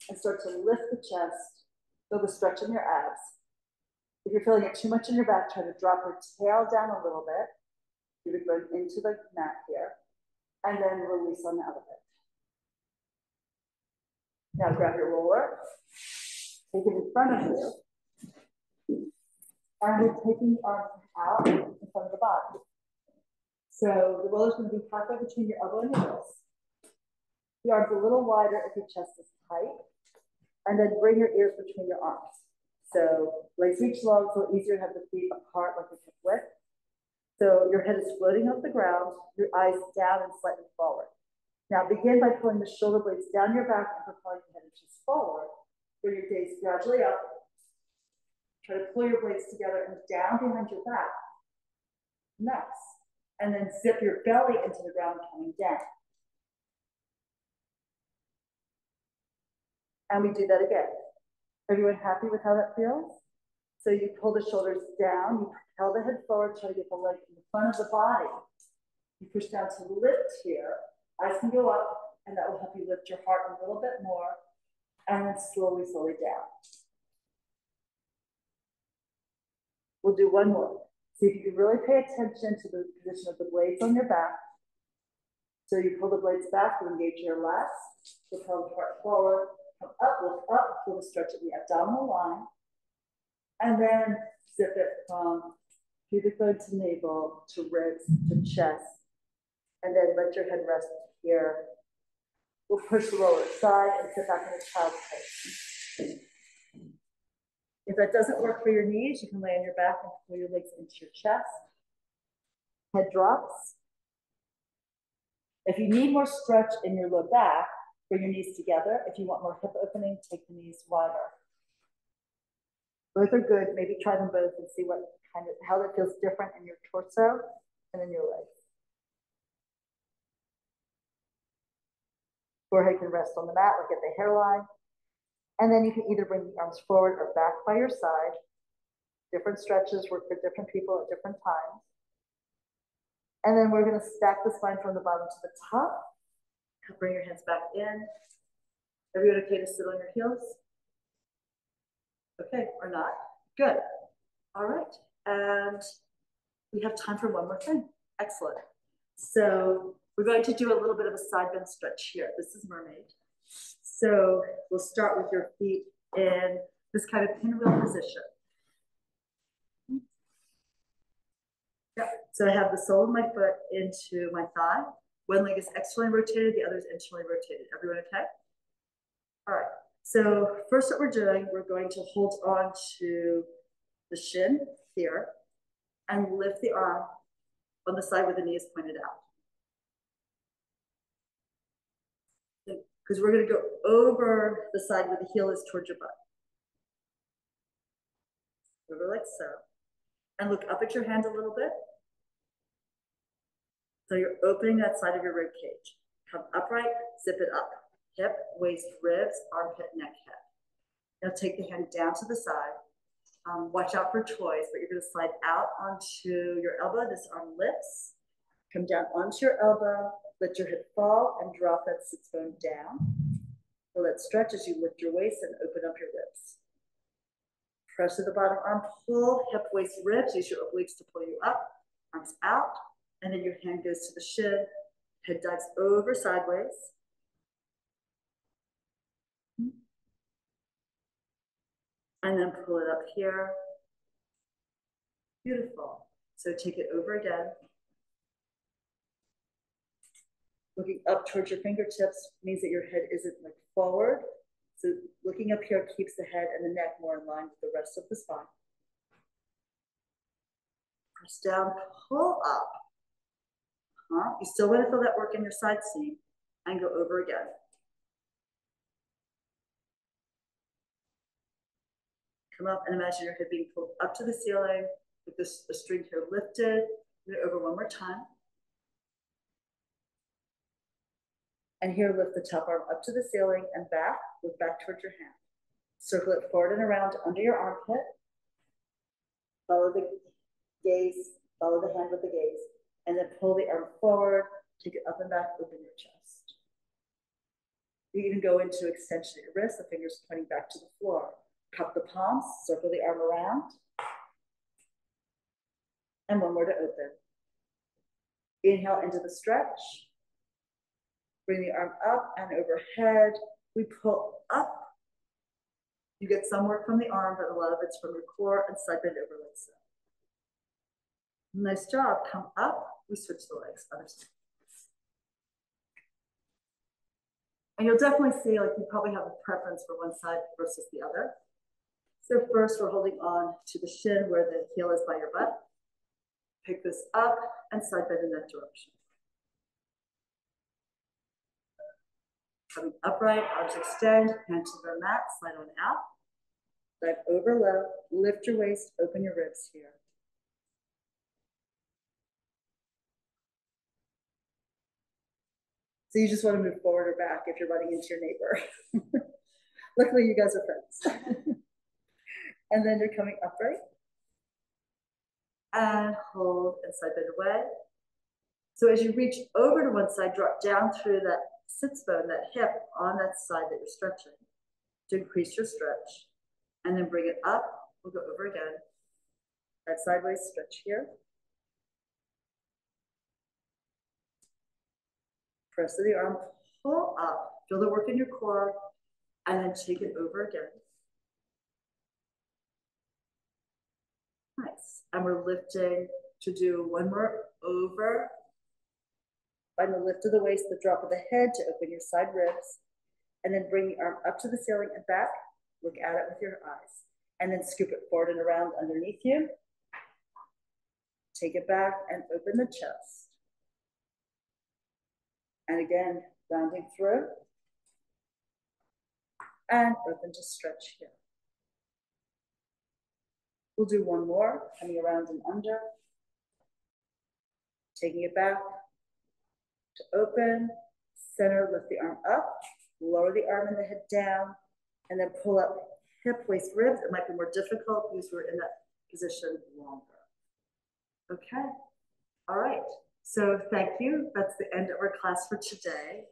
and start to lift the chest, feel the stretch in your abs. If you're feeling it too much in your back, try to drop your tail down a little bit. You're going into the mat here, and then release on the other bit. Now grab your roller, take it in front of you, and we're taking the arms out in front of the body. So the roller is going to be halfway between your elbow and your wrist. The arms a little wider if your chest is tight, and then bring your ears between your arms. So legs reach long, so easier to have the feet apart like a hip width. So your head is floating off the ground, your eyes down and slightly forward. Now begin by pulling the shoulder blades down your back and propelling your head inches forward. Bring your gaze gradually up. Try to pull your blades together and down behind your back. Nice. And then zip your belly into the ground, coming down. And we do that again. Everyone happy with how that feels? So you pull the shoulders down, you propel the head forward, try to get the leg in the front of the body. You push down to lift here. Eyes can go up, and that will help you lift your heart a little bit more, and then slowly, slowly down. We'll do one more. See if you can really pay attention to the position of the blades on your back. So you pull the blades back to engage your lats, propel the heart forward, come up, lift up, feel the stretch of the abdominal line, and then zip it from pubic bone to navel, to ribs, to chest, and then let your head rest here. We'll push the roller aside and sit back in a child's pose. If that doesn't work for your knees, you can lay on your back and pull your legs into your chest. Head drops. If you need more stretch in your low back, bring your knees together. If you want more hip opening, take the knees wider. Both are good. Maybe try them both and see how that feels different in your torso and in your legs. Forehead can rest on the mat, look at the hairline. And then you can either bring the arms forward or back by your side. Different stretches work for different people at different times. And then we're going to stack the spine from the bottom to the top. Bring your hands back in. Everyone okay to sit on your heels? Okay, or not? Good. All right. And we have time for one more thing. Excellent. So we're going to do a little bit of a side bend stretch here. This is mermaid. So we'll start with your feet in this kind of pinwheel position. Yeah. So I have the sole of my foot into my thigh. One leg is externally rotated, the other is internally rotated. Everyone okay? All right. So first what we're doing, we're going to hold on to the shin here and lift the arm on the side where the knee is pointed out. Because we're going to go over the side where the heel is towards your butt. Over like so. And look up at your hand a little bit. So you're opening that side of your rib cage. Come upright, zip it up. Hip, waist, ribs, armpit, neck, head. Now take the hand down to the side. Watch out for toys, but you're going to slide out onto your elbow. This arm lifts. Come down onto your elbow. Let your hip fall and drop that sits bone down. Feel that stretch as you lift your waist and open up your ribs. Press to the bottom arm, pull, hip, waist, ribs. Use your obliques to pull you up. Arms out. And then your hand goes to the shin. Head dives over sideways. And then pull it up here. Beautiful. So take it over again. Looking up towards your fingertips means that your head isn't like forward. So looking up here keeps the head and the neck more in line with the rest of the spine. Press down, pull up. You still want to feel that work in your side seam and go over again. Come up and imagine your head being pulled up to the ceiling with the string here lifted. Over one more time. And here, lift the top arm up to the ceiling and back. Look back towards your hand. Circle it forward and around under your armpit. Follow the gaze, follow the hand with the gaze. And then pull the arm forward, take it up and back, open your chest. You can go into extension of your wrist, the fingers pointing back to the floor. Cup the palms, circle the arm around. And one more to open. Inhale into the stretch. Bring the arm up and overhead. We pull up. You get some work from the arm, but a lot of it's from your core and side bend over like so. Nice job. Come up. We switch the legs. Other side. And you'll definitely see, like, you probably have a preference for one side versus the other. So first, we're holding on to the shin where the heel is by your butt. Pick this up and side bend in that direction. Coming upright, arms extend, hand to the mat, slide on out. Dive over low, lift your waist, open your ribs here. So you just want to move forward or back if you're running into your neighbor. Luckily, you guys are friends. And then you're coming upright. And hold and side bend away. So as you reach over to one side, drop down through that sits bone, that hip on that side that you're stretching to increase your stretch. And then bring it up. We'll go over again. That sideways stretch here. Press to the arm, pull up. Feel the work in your core. And then take it over again. Nice. And we're lifting to do one more over. Find the lift of the waist, the drop of the head to open your side ribs. And then bring the arm up to the ceiling and back. Look at it with your eyes. And then scoop it forward and around underneath you. Take it back and open the chest. And again, rounding through. And open to stretch here. We'll do one more, coming around and under. Taking it back to open, center, lift the arm up, lower the arm and the head down, and then pull up hip, waist, ribs. It might be more difficult because we're in that position longer. Okay, all right. So thank you. That's the end of our class for today.